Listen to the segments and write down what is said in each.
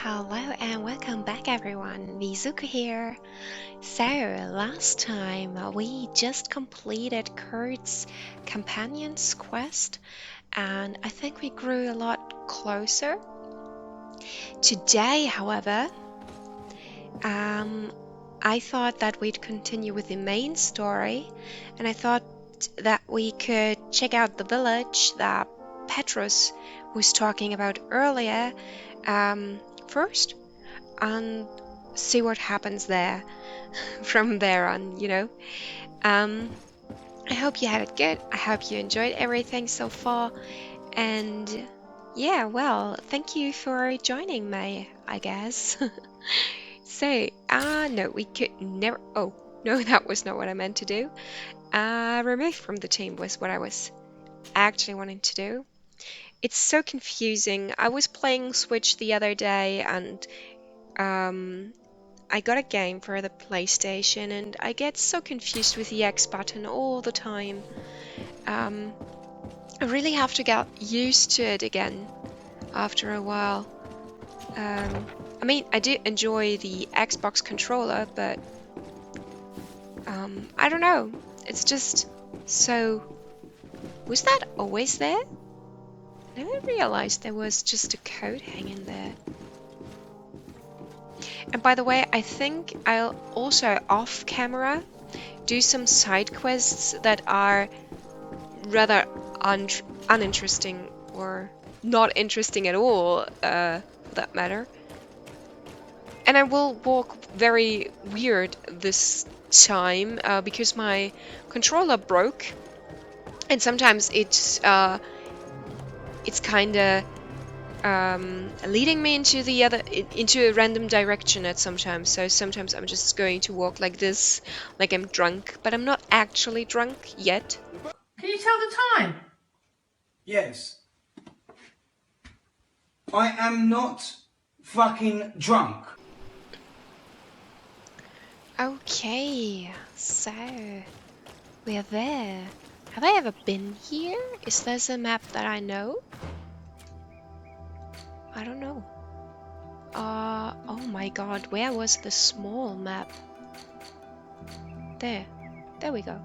Hello and welcome back everyone, Wizuko here. So, last time we just completed Kurt's companion's quest and I think we grew a lot closer. Today, however, I thought that we'd continue with the main story and I thought that we could check out the village that Petrus was talking about earlier first and see what happens there from there on. I hope you had it good. I hope you enjoyed everything so far. And yeah, well, thank you for joining me, I guess. So, no, we could never. Oh, no, that was not what I meant to do. Remove from the team was what I was actually wanting to do. It's so confusing. I was playing Switch the other day and I got a game for the PlayStation and I get so confused with the X button all the time. I really have to get used to it again after a while. I mean, I do enjoy the Xbox controller, but I don't know. It's just so... Was that always there? I never realized there was just a code hanging there. And by the way, I think I'll also off camera do some side quests that are rather uninteresting or not interesting at all, for that matter. And I will walk very weird this time because my controller broke, and sometimes it's kind of leading me into a random direction at sometimes. So sometimes I'm just going to walk like this, like I'm drunk, but I'm not actually drunk yet. Can you tell the time? Yes. I am not fucking drunk. Okay, so we're there. Have I ever been here? Is this a map that I know? I don't know. Oh my god, where was the small map? There we go.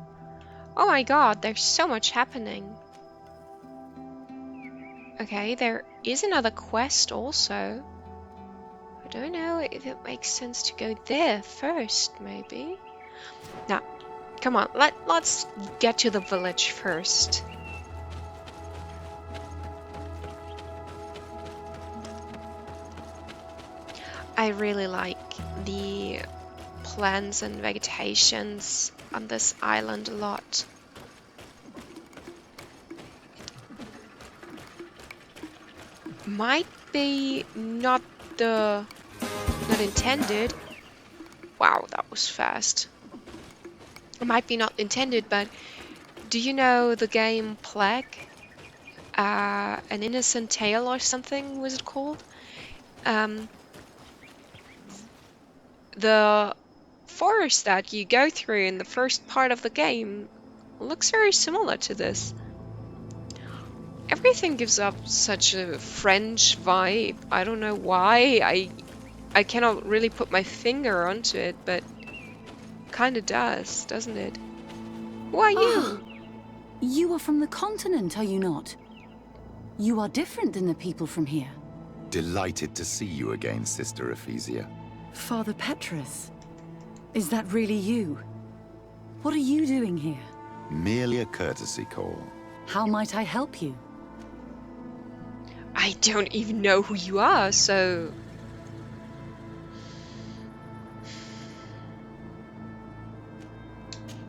Oh my god, there's so much happening. Okay, there is another quest also. I don't know if it makes sense to go there first, maybe. Now, come on, let's get to the village first. I really like the plants and vegetations on this island a lot. Might be not intended. Wow, that was fast. It might be not intended, but do you know the game Plague? An Innocent Tale or something was it called? The forest that you go through in the first part of the game looks very similar to this. Everything gives up such a French vibe. I don't know why. I cannot really put my finger onto it, but kinda does, doesn't it? Who are you? You are from the continent, are you not? You are different than the people from here. Delighted to see you again, Sister Ephesia. Father Petrus, is that really you? What are you doing here? Merely a courtesy call. How might I help you? I don't even know who you are, so...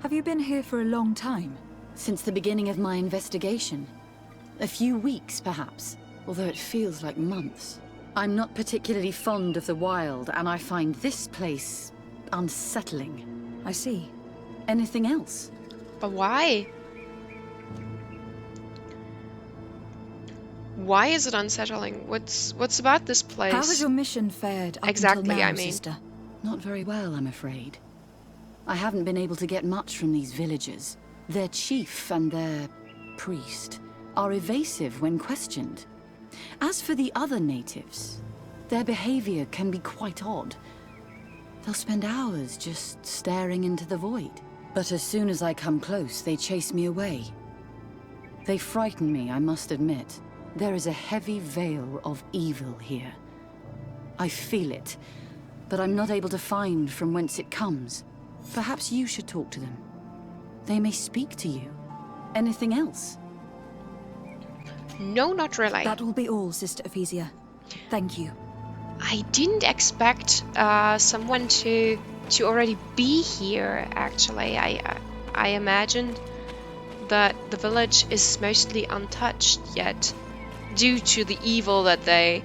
Have you been here for a long time? Since the beginning of my investigation. A few weeks, perhaps, although it feels like months. I'm not particularly fond of the wild, and I find this place unsettling. I see. Anything else? But why? Why is it unsettling? What's about this place? How has your mission fared up Exactly, until now, I mean. sister? Not very well, I'm afraid. I haven't been able to get much from these villagers. Their chief and their priest are evasive when questioned. As for the other natives, Their behavior can be quite odd. They'll spend hours just staring into the void. But as soon as I come close, they chase me away. They frighten me, I must admit. There is a heavy veil of evil here. I feel it, but I'm not able to find from whence it comes. Perhaps you should talk to them. They may speak to you. Anything else? No, not really. That will be all, Sister Ephesia. Thank you. I didn't expect someone to already be here, actually. I imagined that the village is mostly untouched yet, due to the evil that they,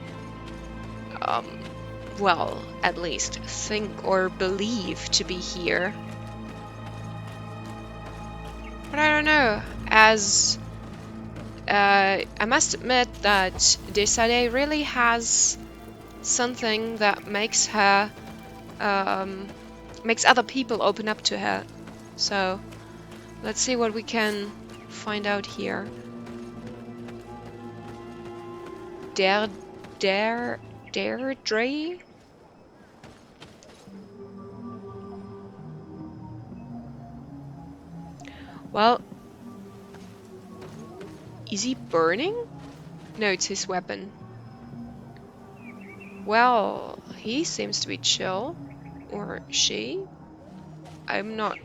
well, at least think or believe to be here. But I don't know, as I must admit that Desade really has something that makes her, makes other people open up to her. So let's see what we can find out here. Deirdre? Well, is he burning? No, it's his weapon. Well, he seems to be chill. Or she? I'm not...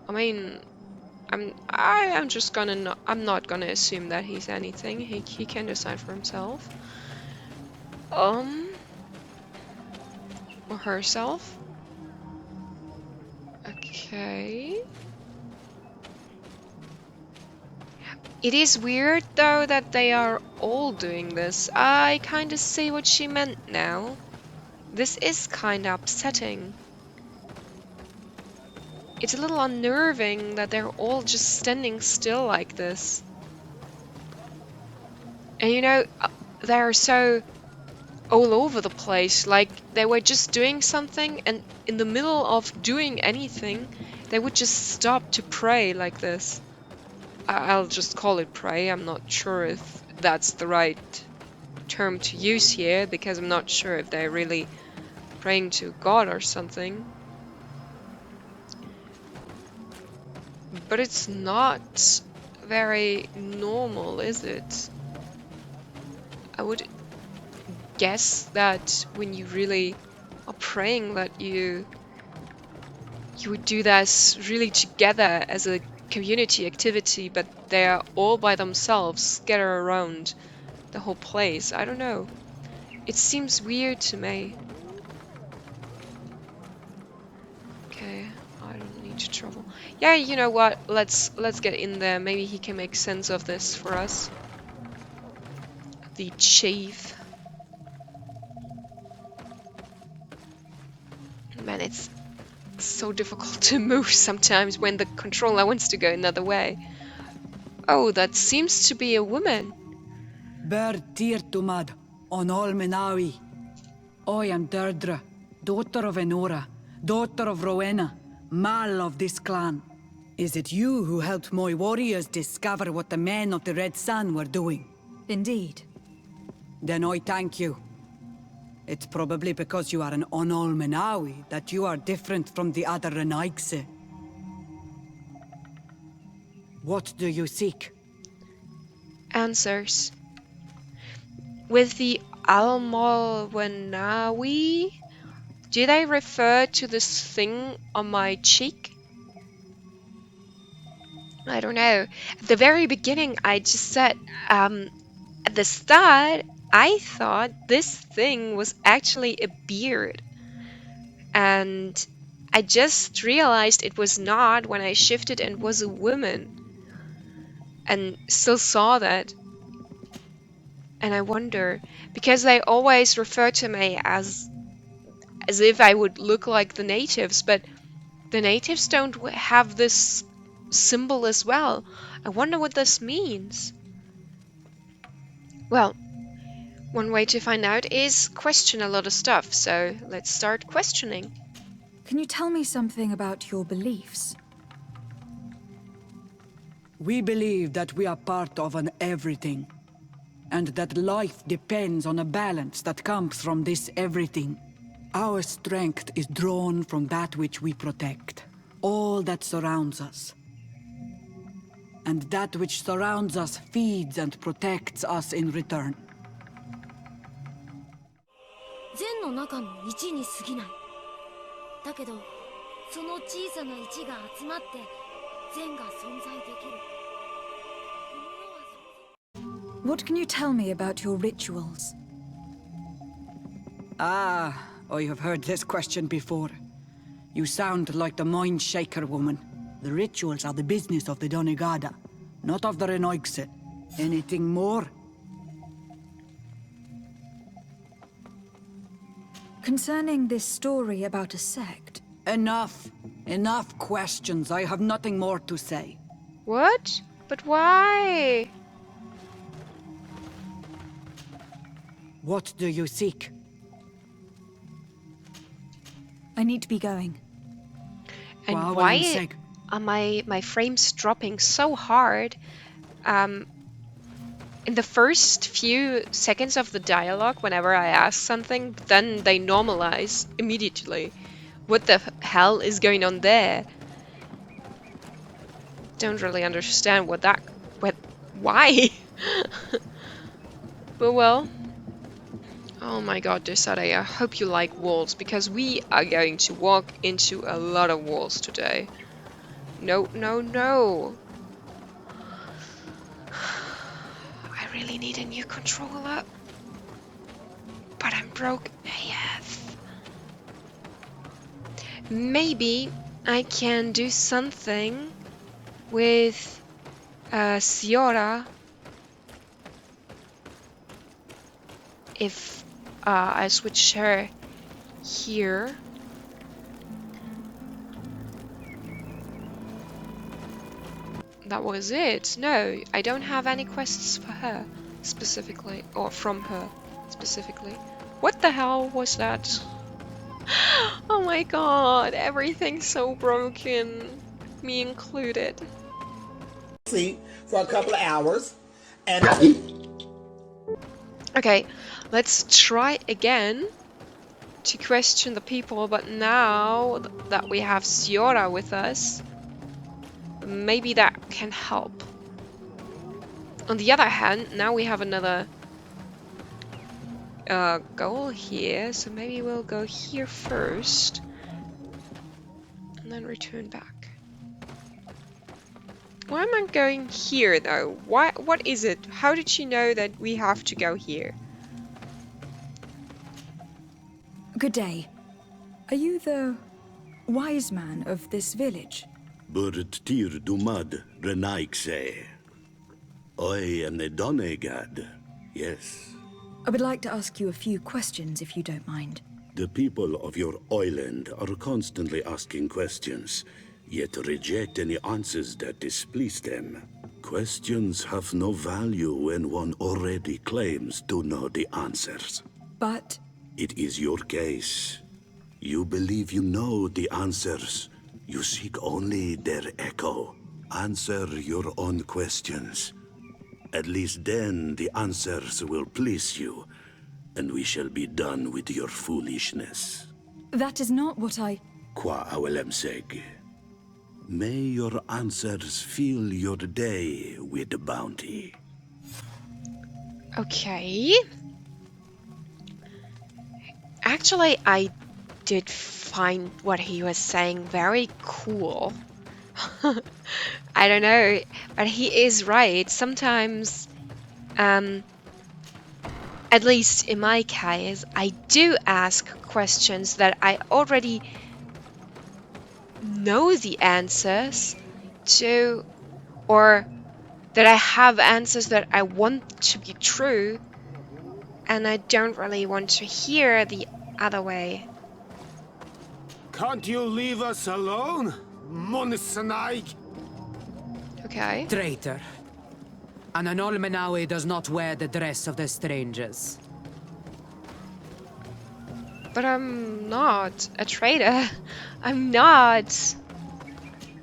I mean... I'm just gonna not... I'm not gonna assume that he's anything. He can decide for himself. Or herself. Okay. It is weird, though, that they are all doing this. I kinda see what she meant now. This is kinda upsetting. It's a little unnerving that they're all just standing still like this. And you know, they're so all over the place. Like, they were just doing something, and in the middle of doing anything, they would just stop to pray like this. I'll just call it pray. I'm not sure if that's the right term to use here, because I'm not sure if they're really praying to God or something. But it's not very normal, is it? I would guess that when you really are praying that you would do this really together as a community activity, but they are all by themselves, scattered around the whole place. I don't know. It seems weird to me. Okay, I don't need to travel. Yeah, you know what? Let's get in there. Maybe he can make sense of this for us. The chief. Man, it's so difficult to move sometimes when the controller wants to go another way. Oh, that seems to be a woman. Ber Tirtumad on Olmenawi. I am Deirdre, daughter of Enora, daughter of Rowena, Mal of this clan. Is it you who helped my warriors discover what the men of the Red Sun were doing? Indeed. Then I thank you. It's probably because you are an Onolmenawi that you are different from the other Renaigse. What do you seek? Answers. With the Almolwenawi, do they refer to this thing on my cheek? I don't know. At the very beginning, I just said, at the start, I thought this thing was actually a beard. And I just realized it was not when I shifted and was a woman. And still saw that. And I wonder, because they always refer to me as if I would look like the natives, but the natives don't have this symbol as well. I wonder what this means. Well, one way to find out is question a lot of stuff, so let's start questioning. Can you tell me something about your beliefs? We believe that we are part of an everything. and that life depends on a balance that comes from this everything. Our strength is drawn from that which we protect, all that surrounds us. And that which surrounds us feeds and protects us in return. 善の中の一に過ぎない。だけど、その小さな一が集まって善が存在できる。 What can you tell me about your rituals? Ah, I have heard this question before. You sound like the Mind Shaker woman. The rituals are the business of the Donegada, not of the Renoigse. Anything more? Concerning this story about a sect. Enough. Enough questions. I have nothing more to say. What? But why? What do you seek? I need to be going. And Wow, why I'm sick. are my frames dropping so hard? In the first few seconds of the dialogue, whenever I ask something, then they normalize immediately. What the hell is going on there? Don't really understand why? But well. Oh my god, Desade, I hope you like walls, because we are going to walk into a lot of walls today. No, no, no. I really need a new controller. But I'm broke AF. Maybe I can do something with Siora if I switch her here. That was it. No, I don't have any quests for her specifically, or from her specifically. What the hell was that? Oh my god, everything's so broken. Me included. Sleep for a couple of hours and Okay, let's try again to question the people, but now that we have Siora with us, maybe that can help. On the other hand, now we have another goal here, so maybe we'll go here first and then return back. Why am I going here though? What is it? How did she know that we have to go here? Good day. Are you the wise man of this village? Burt tir dumad renaikse. I am the Donegad, yes. I would like to ask you a few questions if you don't mind. The people of your island are constantly asking questions, yet reject any answers that displease them. Questions have no value when one already claims to know the answers. But It is your case. You believe you know the answers. You seek only their echo. Answer your own questions. At least then the answers will please you, and we shall be done with your foolishness. that is not what I... Qua awelemseg. May your answers fill your day with bounty. Okay. Actually, I did find what he was saying very cool. I don't know, but he is right. Sometimes, at least in my case, I do ask questions that I already know the answers to, or that I have answers that I want to be true, and I don't really want to hear the other way. Can't you leave us alone, Monisanaig? Okay. Traitor. An Anolmenawi does not wear the dress of the strangers. But I'm not a traitor. I'm not.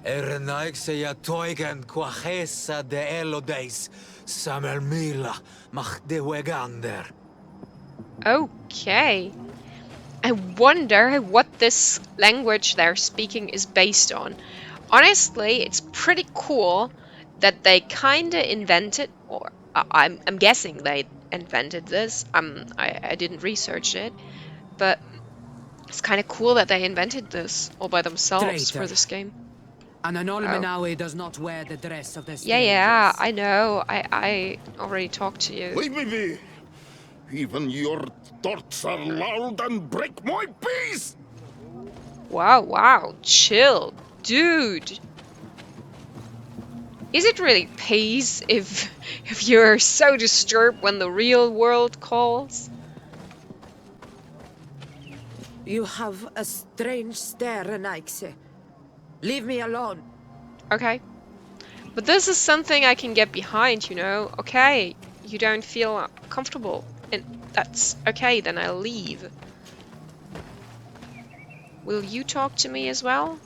Erenaik se ya toigan quachesa de elodes, Samermila mach de wegander. Okay. I wonder what this language they're speaking is based on. Honestly, it's pretty cool that they kinda invented, or I'm guessing they invented this. I didn't research it, but it's kind of cool that they invented this all by themselves for Traitor. this game. An Oh. Anolmenawe does not wear the dress of the Yeah, strangers. I know. I already talked to you. Leave me be. Even your thoughts are loud and break my peace. Wow, chill, dude. Is it really peace if you're so disturbed when the real world calls? You have a strange stare, Anaikse. Leave me alone. Okay. But this is something I can get behind, you know? Okay, you don't feel comfortable. And that's okay, then I'll leave. Will you talk to me as well?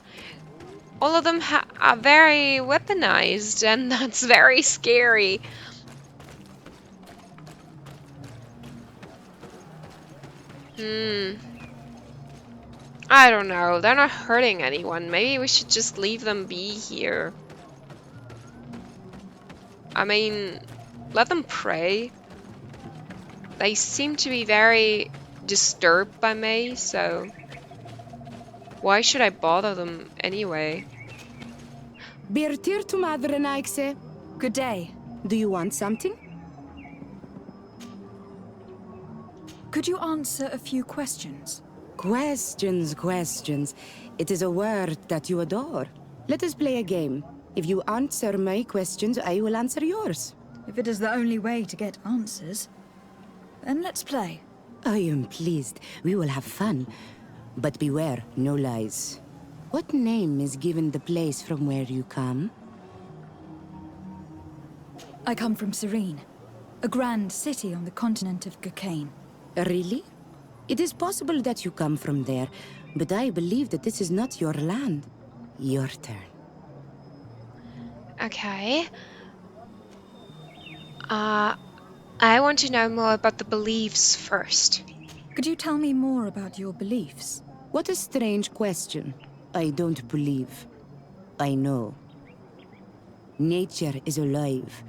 All of them are very weaponized, and that's very scary. I don't know. They're not hurting anyone. Maybe we should just leave them be here. I mean, let them pray. They seem to be very disturbed by me, so why should I bother them anyway? Birtir to Madre Naikse. Good day. Do you want something? Could you answer a few questions? Questions. It is a word that you adore. Let us play a game. If you answer my questions, I will answer yours. If it is the only way to get answers, then let's play. I am pleased. We will have fun. But beware, no lies. What name is given the place from where you come? I come from Serene, a grand city on the continent of Cocaine. Really? It is possible that you come from there, but I believe that this is not your land. Your turn. Okay. I want to know more about the beliefs first. Could you tell me more about your beliefs? What a strange question. I don't believe. I know. Nature is alive.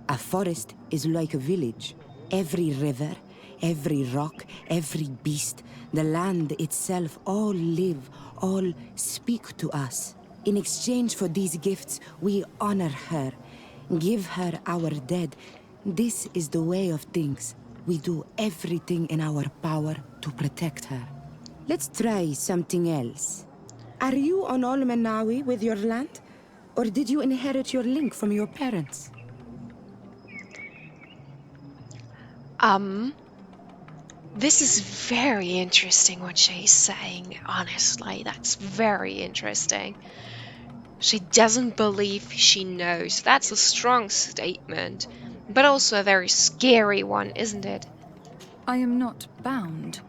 A forest is like a village. Every river, every rock, every beast, the land itself, all live, all speak to us. In exchange for these gifts, we honor her, give her our dead. This is the way of things. We do everything in our power to protect her. Let's try something else. Are you on Olmenawi with your land? Or did you inherit your link from your parents? This is very interesting what she's saying, honestly. That's very interesting. She doesn't believe she knows. That's a strong statement, but also a very scary one, isn't it? I am not bound.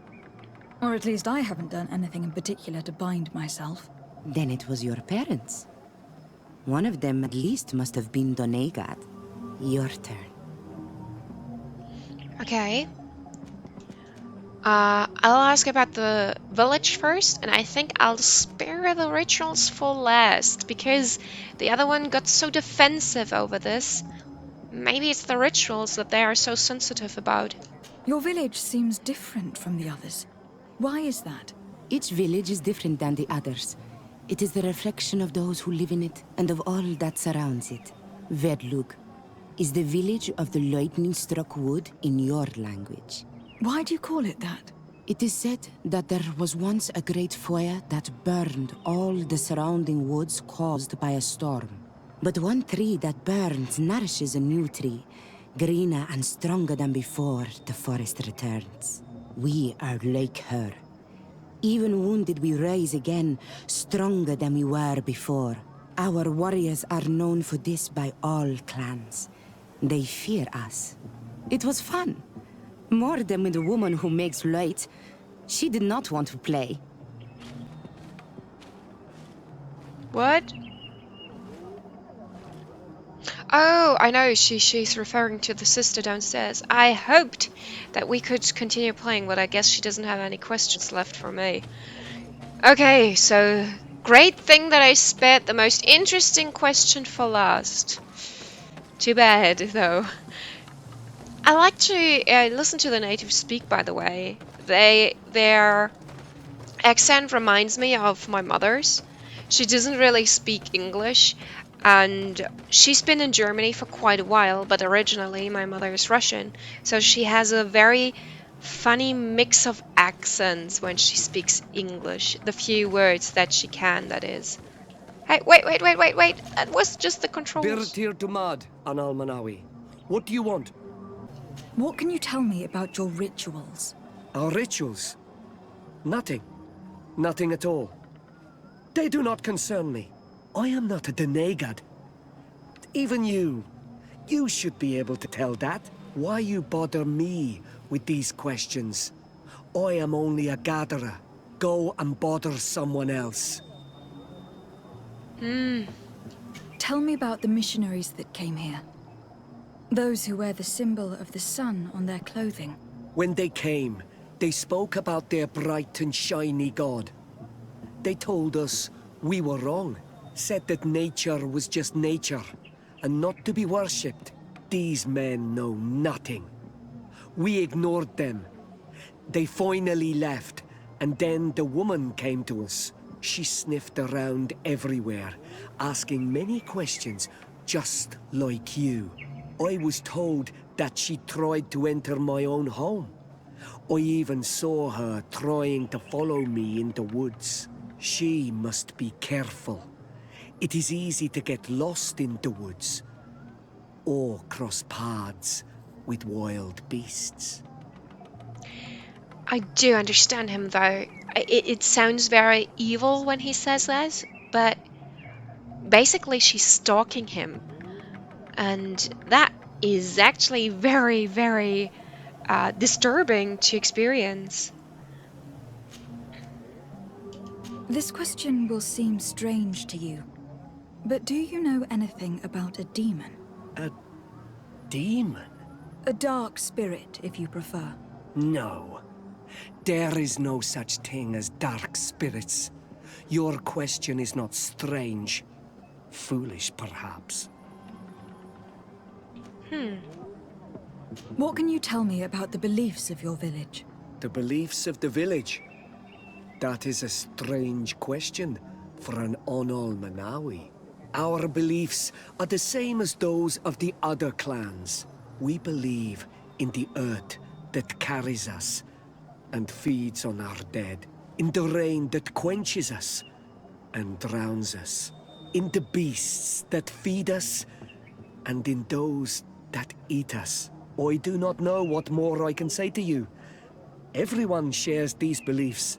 Or at least I haven't done anything in particular to bind myself. Then it was your parents. One of them at least must have been Donegat. Your turn. Okay. I'll ask about the village first, and I think I'll spare the rituals for last, because the other one got so defensive over this. Maybe it's the rituals that they are so sensitive about. Your village seems different from the others. Why is that? Each village is different than the others. It is the reflection of those who live in it, and of all that surrounds it. Verdlug is the village of the lightning-struck wood in your language. Why do you call it that? It is said that there was once a great fire that burned all the surrounding woods caused by a storm. But one tree that burns nourishes a new tree, greener and stronger than before the forest returns. We are like her. Even wounded, we rise again, stronger than we were before. Our warriors are known for this by all clans. They fear us. It was fun. More than with the woman who makes light. She did not want to play. What? Oh, I know, she's referring to the sister downstairs. I hoped that we could continue playing, but I guess she doesn't have any questions left for me. Okay, so great thing that I spared the most interesting question for last. Too bad, though. I like to listen to the natives speak, by the way. Their accent reminds me of my mother's. She doesn't really speak English, and she's been in Germany for quite a while, but originally my mother is Russian, so she has a very funny mix of accents when she speaks English. The few words that she can, that is. Hey, wait. That was just the controls. Birtir Dumad, Anal Manawi. What do you want? What can you tell me about your rituals? Our rituals? Nothing. Nothing at all. They do not concern me. I am not a Denegad. Even you. You should be able to tell that. Why you bother me with these questions? I am only a gatherer. Go and bother someone else. Tell me about the missionaries that came here. Those who wear the symbol of the sun on their clothing. When they came, they spoke about their bright and shiny god. They told us we were wrong, said that nature was just nature, and not to be worshipped. These men know nothing. We ignored them. They finally left, and then the woman came to us. She sniffed around everywhere, asking many questions, just like you. I was told that she tried to enter my own home. I even saw her trying to follow me in the woods. She must be careful. It is easy to get lost in the woods, or cross paths with wild beasts. I do understand him, though. It sounds very evil when he says that, but basically she's stalking him. And that is actually very, very disturbing to experience. This question will seem strange to you, but do you know anything about a demon? A demon? A dark spirit, if you prefer. No. There is no such thing as dark spirits. Your question is not strange. Foolish, perhaps. What can you tell me about the beliefs of your village? The beliefs of the village? That is a strange question for an Onol Manawi. Our beliefs are the same as those of the other clans. We believe in the earth that carries us and feeds on our dead, in the rain that quenches us and drowns us, in the beasts that feed us, and in those that eat us. I do not know what more I can say to you. Everyone shares these beliefs.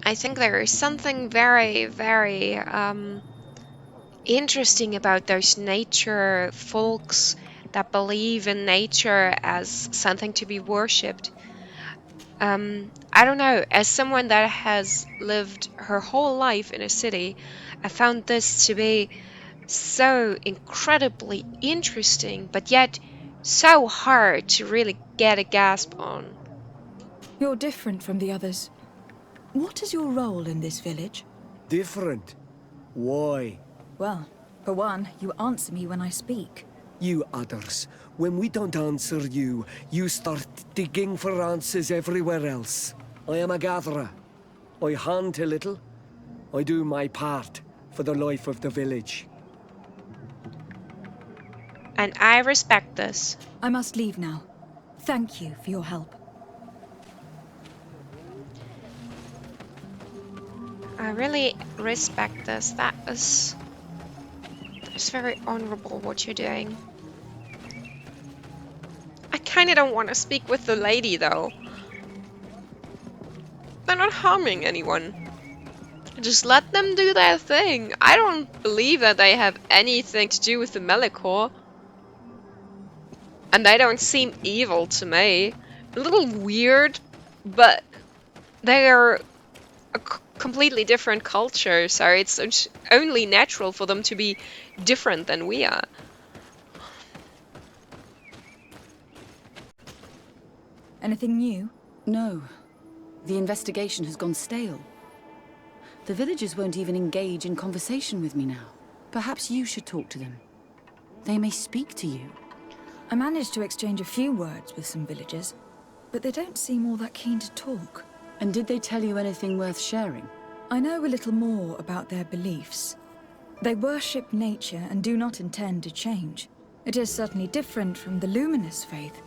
I think there is something very, very interesting about those nature folks that believe in nature as something to be worshipped. I don't know, as someone that has lived her whole life in a city, I found this to be so incredibly interesting, but yet so hard to really get a grasp on. You're different from the others. What is your role in this village? Different? Why? Well, for one, you answer me when I speak. You others, when we don't answer you, you start digging for answers everywhere else. I am a gatherer. I hunt a little. I do my part for the life of the village. And I respect this. I must leave now. Thank you for your help. I really respect this. That is very honorable what you're doing. I kinda don't want to speak with the lady though. They're not harming anyone. Just let them do their thing. I don't believe that they have anything to do with the Melikor. And they don't seem evil to me. A little weird, but they're a completely different culture, so it's only natural for them to be different than we are. Anything new? No. The investigation has gone stale. The villagers won't even engage in conversation with me now. Perhaps you should talk to them. They may speak to you. I managed to exchange a few words with some villagers, but they don't seem all that keen to talk. And did they tell you anything worth sharing? I know a little more about their beliefs. They worship nature and do not intend to change. It is certainly different from the luminous faith,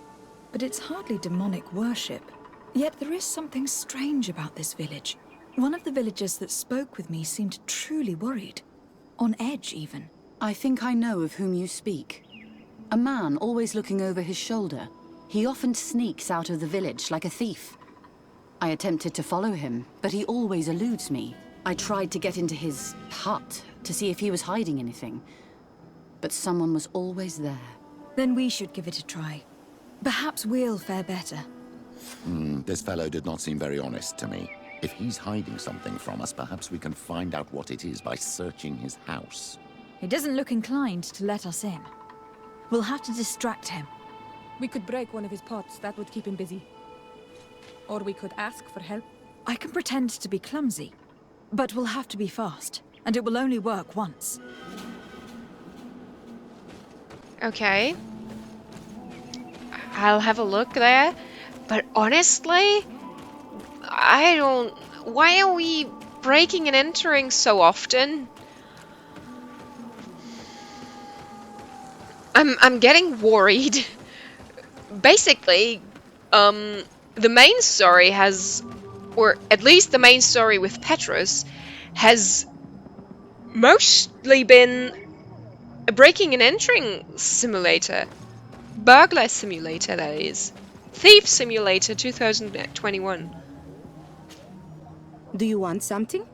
but it's hardly demonic worship. Yet there is something strange about this village. One of the villagers that spoke with me seemed truly worried. On edge, even. I think I know of whom you speak. A man always looking over his shoulder. He often sneaks out of the village like a thief. I attempted to follow him, but he always eludes me. I tried to get into his hut to see if he was hiding anything, but someone was always there. Then we should give it a try. Perhaps we'll fare better. This fellow did not seem very honest to me. If he's hiding something from us, perhaps we can find out what it is by searching his house. He doesn't look inclined to let us in. We'll have to distract him. We could break one of his pots, that would keep him busy. Or we could ask for help. I can pretend to be clumsy, but we'll have to be fast, and it will only work once. Okay. I'll have a look there, but honestly, I don't... Why are we breaking and entering so often? I'm getting worried. Basically, the main story has, or at least the main story with Petrus, has mostly been a breaking and entering simulator. Burglar simulator, that is. Thief Simulator 2021. Do you want something?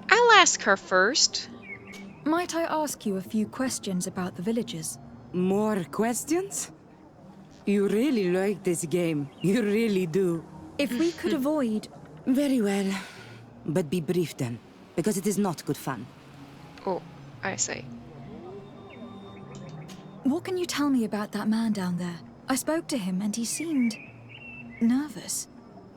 I'll ask her first. Might I ask you a few questions about the villagers? More questions? You really like this game. You really do. If we could avoid... Very well. But be brief then, because it is not good fun. Oh, I see. What can you tell me about that man down there? I spoke to him and he seemed... nervous.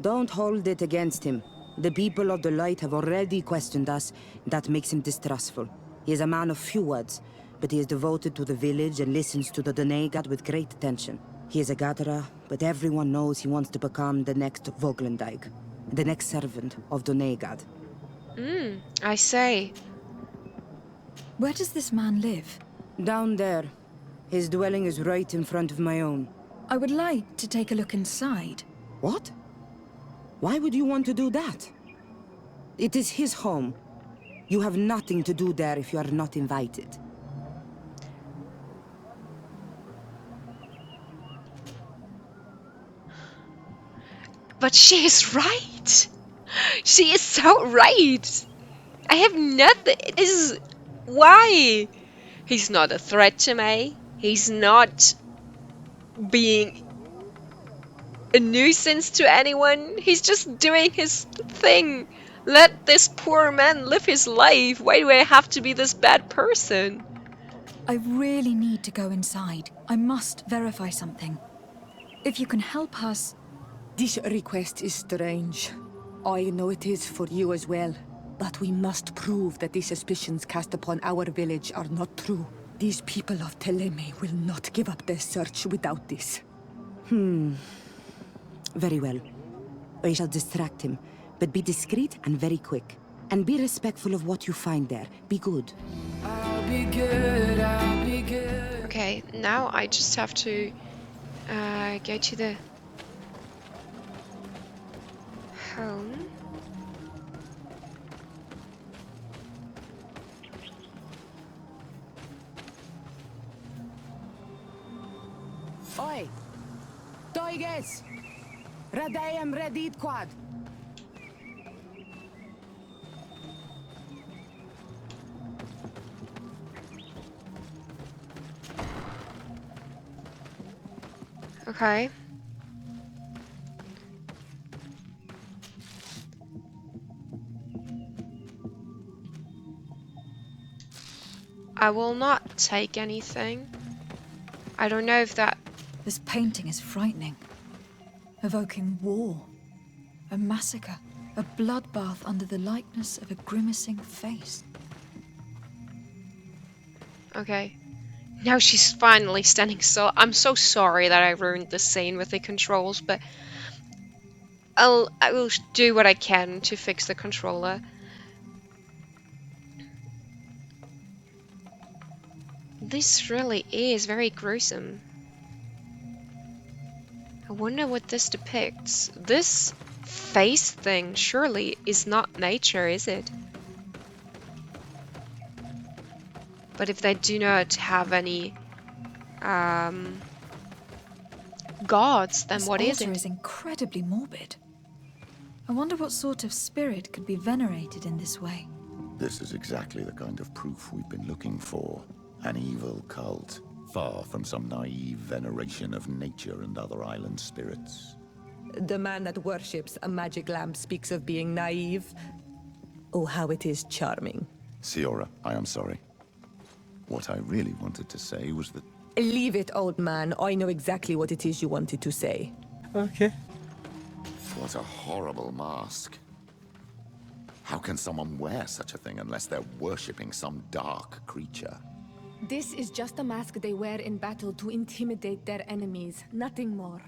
Don't hold it against him. The people of the light have already questioned us. That makes him distrustful. He is a man of few words, but he is devoted to the village and listens to the Donegad with great attention. He is a gatherer, but everyone knows he wants to become the next Voglendijk, the next servant of Donegad. I say. Where does this man live? Down there. His dwelling is right in front of my own. I would like to take a look inside. What? Why would you want to do that? It is his home. You have nothing to do there if you are not invited. But she is right. She is so right. I have nothing. This is why. He's not a threat to me. He's not being a nuisance to anyone. He's just doing his thing. Let this poor man live his life. Why do I have to be this bad person? I really need to go inside. I must verify something. If you can help us... This request is strange. I know it is for you as well. But we must prove that the suspicions cast upon our village are not true. These people of Theleme will not give up their search without this. Very well. I shall distract him, but be discreet and very quick. And be respectful of what you find there. Be good. I'll be good, I'll be good. Okay, now I just have to go to the home. Oi! Toiges! Radayam Redit Quad! Okay. I will not take anything. I don't know if that... This painting is frightening. Evoking war. A massacre. A bloodbath under the likeness of a grimacing face. Okay. Now she's finally standing still. I'm so sorry that I ruined the scene with the controls, but I will do what I can to fix the controller. This really is very gruesome. I wonder what this depicts. This face thing surely is not nature, is it? But if they do not have any gods, then This what is altar it? is incredibly morbid. I wonder what sort of spirit could be venerated in this way. This is exactly the kind of proof we've been looking for. An evil cult, far from some naive veneration of nature and other island spirits. The man that worships a magic lamp speaks of being naive. Oh, how it is charming. Siora, I am sorry. What I really wanted to say was that... Leave it, old man. I know exactly what it is you wanted to say. Okay. What a horrible mask. How can someone wear such a thing unless they're worshipping some dark creature? This is just a mask they wear in battle to intimidate their enemies, nothing more.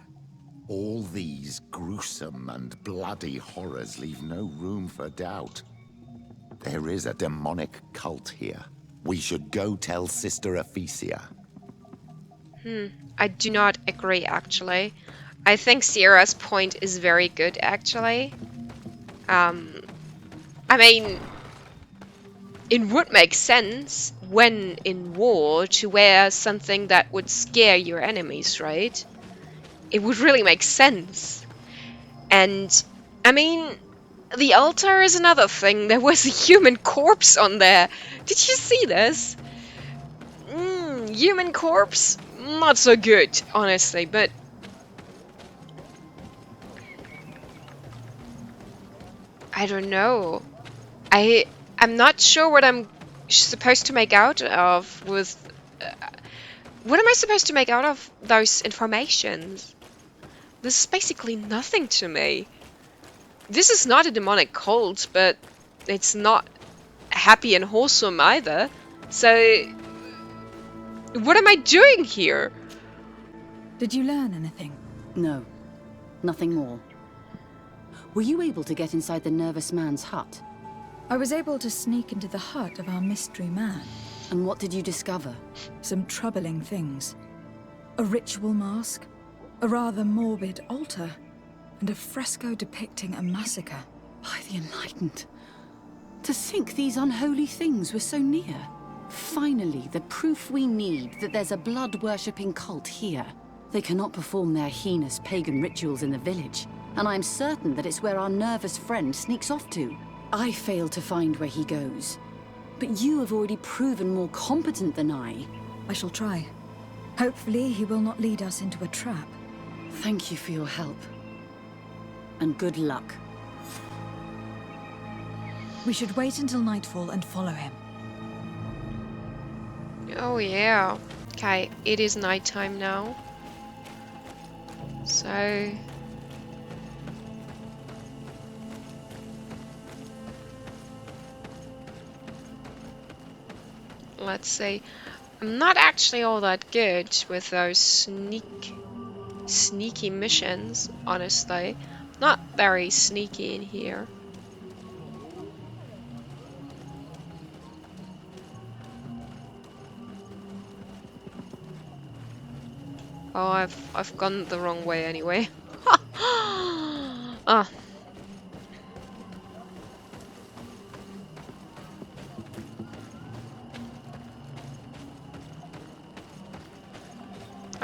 All these gruesome and bloody horrors leave no room for doubt. There is a demonic cult here. We should go tell Sister Ephesia. I do not agree, actually. I think Sierra's point is very good, actually. I mean, it would make sense when in war to wear something that would scare your enemies, right? It would really make sense. And, I mean, the altar is another thing. There was a human corpse on there. Did you see this? Human corpse? Not so good, honestly, but... I don't know. I'm not sure what I'm supposed to make out of with... what am I supposed to make out of those informations? This is basically nothing to me. This is not a demonic cult, but it's not happy and wholesome either. So... what am I doing here? Did you learn anything? No. Nothing more. Were you able to get inside the nervous man's hut? I was able to sneak into the hut of our mystery man. And what did you discover? Some troubling things. A ritual mask, a rather morbid altar, and a fresco depicting a massacre. By the Enlightened. To think these unholy things were so near. Finally, the proof we need that there's a blood-worshipping cult here. They cannot perform their heinous pagan rituals in the village, and I'm certain that it's where our nervous friend sneaks off to. I failed to find where he goes. But you have already proven more competent than I. I shall try. Hopefully he will not lead us into a trap. Thank you for your help. And good luck. We should wait until nightfall and follow him. Oh yeah. Okay, it is nighttime now. So... let's see. I'm not actually all that good with those sneaky missions, honestly. Not very sneaky in here. Oh, I've gone the wrong way anyway. Ah.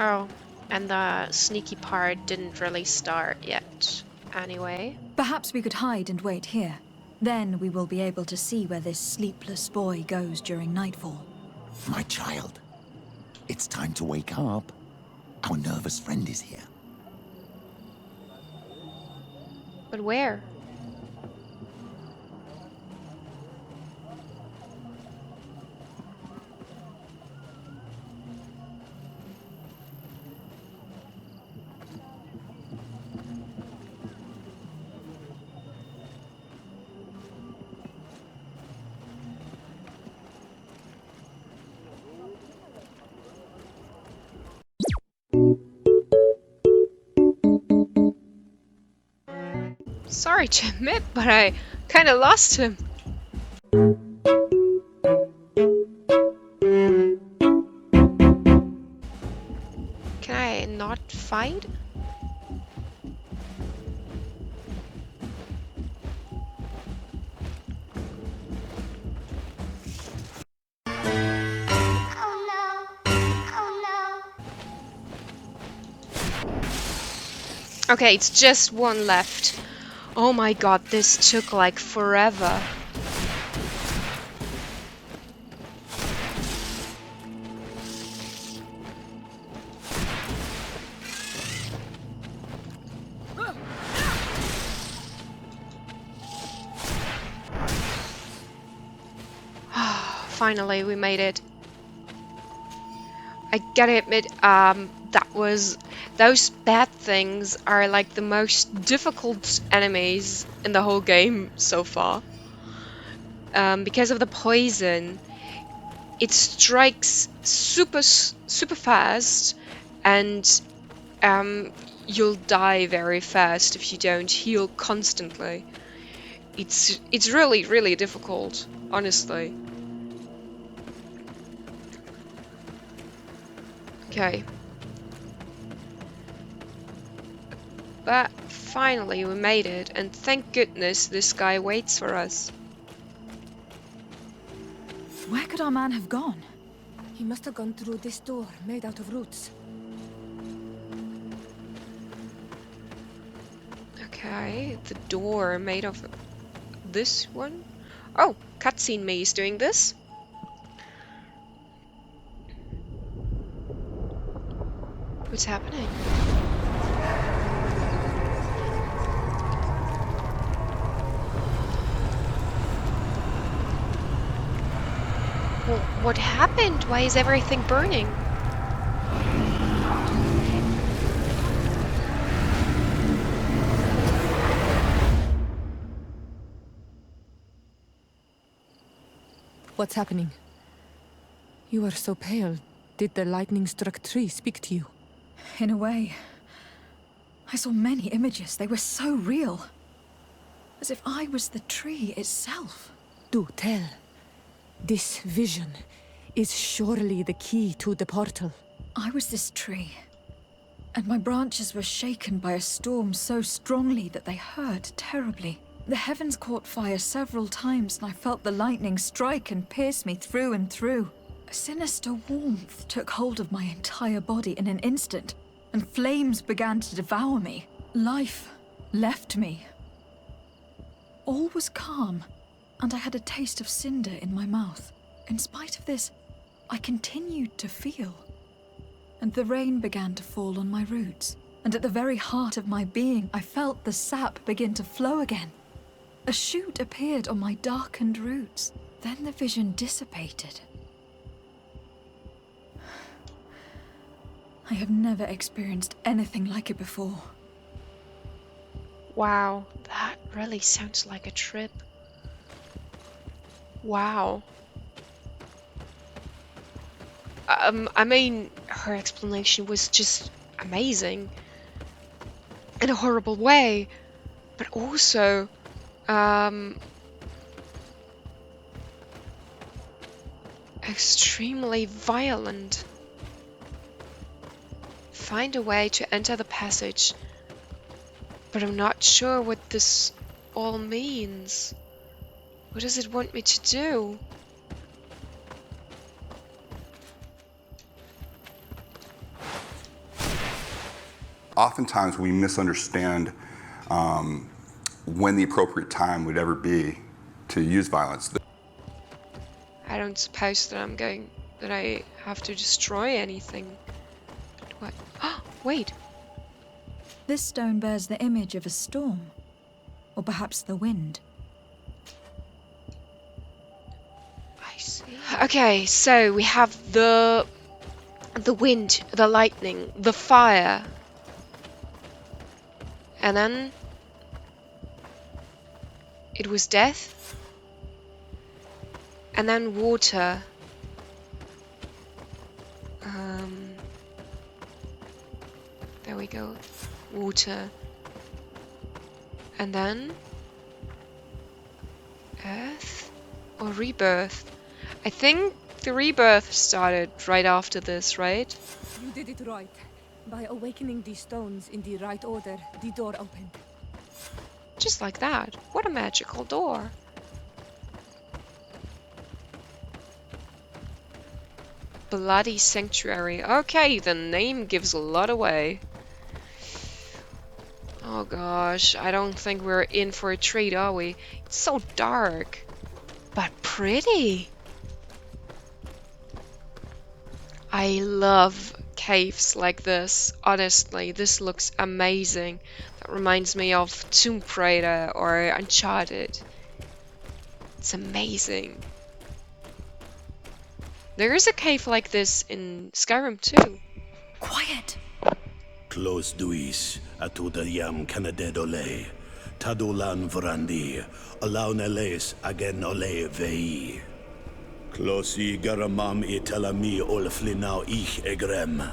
Oh, and the sneaky part didn't really start yet. Anyway. Perhaps we could hide and wait here. Then we will be able to see where this sleepless boy goes during nightfall. My child, it's time to wake up. Our nervous friend is here. But where? Sorry to admit, but I kind of lost him. Can I not fight? Okay, it's just one left. Oh my god, this took like forever. Finally, we made it. I gotta admit, those bad things are like the most difficult enemies in the whole game so far. Because of the poison, it strikes super fast, and you'll die very fast if you don't heal constantly. It's really difficult, honestly. Okay. But finally we made it, and thank goodness this guy waits for us. Where could our man have gone? He must have gone through this door, made out of roots. Okay, the door made of this one. Oh, cutscene me is doing this. What's happening? Well, what happened? Why is everything burning? What's happening? You are so pale. Did the lightning-struck tree speak to you? In a way. I saw many images. They were so real. As if I was the tree itself. Do tell. This vision is surely the key to the portal. I was this tree. And my branches were shaken by a storm so strongly that they hurt terribly. The heavens caught fire several times, and I felt the lightning strike and pierce me through and through. A sinister warmth took hold of my entire body in an instant, and flames began to devour me. Life left me. All was calm, and I had a taste of cinder in my mouth. In spite of this, I continued to feel. And the rain began to fall on my roots, and at the very heart of my being, I felt the sap begin to flow again. A shoot appeared on my darkened roots. Then the vision dissipated. I have never experienced anything like it before. Wow, that really sounds like a trip. Wow. I mean, her explanation was just amazing. In a horrible way, but also, extremely violent. Find a way to enter the passage, but I'm not sure what this all means. What does it want me to do? Oftentimes we misunderstand when the appropriate time would ever be to use violence. I don't suppose that I have to destroy anything. What? Oh, wait. This stone bears the image of a storm, or perhaps the wind. I see. Okay, so we have the wind, the lightning, the fire. And then it was death. And then water. There we go. Water. And then Earth or rebirth? I think the rebirth started right after this, right? You did it right. By awakening these stones in the right order, the door opened. Just like that. What a magical door. Bloody Sanctuary. Okay, the name gives a lot away. Oh gosh, I don't think we're in for a treat, are we? It's so dark, but pretty. I love caves like this. Honestly, this looks amazing. That reminds me of Tomb Raider or Uncharted. It's amazing. There is a cave like this in Skyrim too. Quiet! Close duis, atuda yam canadedole, tadulan vrandi, alauneles agen ole vei. Closi garamam italami olflinau ich egrem.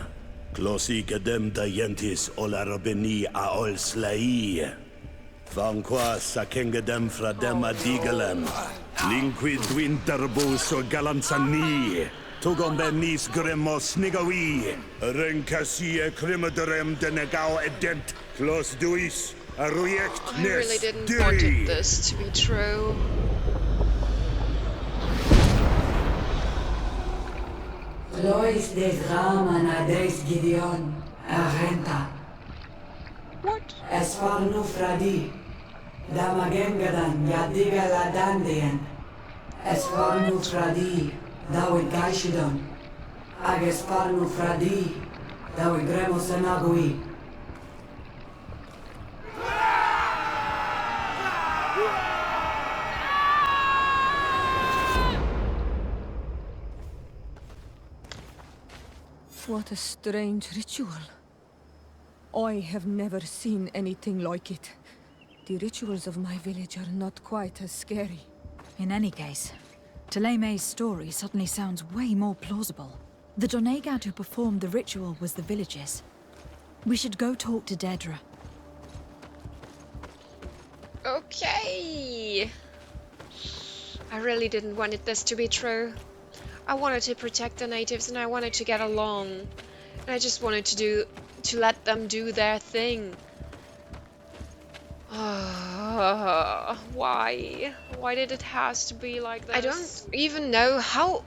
Closi gedem dientis olarabeni aol slai. Vanqua sakengedem fradem adigalem. Linquid winterbus o galanzani. Tugombenis gremos nigawi. Rencasie crimaderem denegao edent. Clos duis, aruject I nes really didn't diri. want this to be true. Lois des Raman ades Gideon, Arenta. What? Esparnu Fradi, Damagengadan, Yadiga Ladandian. Esparnu Fradi, Dawi Gaishidon. Agesparnu Fradi, Dawi Gremosanagui. What a strange ritual. I have never seen anything like it. The rituals of my village are not quite as scary. In any case, Theleme's story suddenly sounds way more plausible. The Donegad who performed the ritual was the villagers. We should go talk to Dedra. Okay. I really didn't want this to be true. I wanted to protect the natives and I wanted to get along. And I just wanted to let them do their thing. Why? Why did it has to be like this? I don't even know how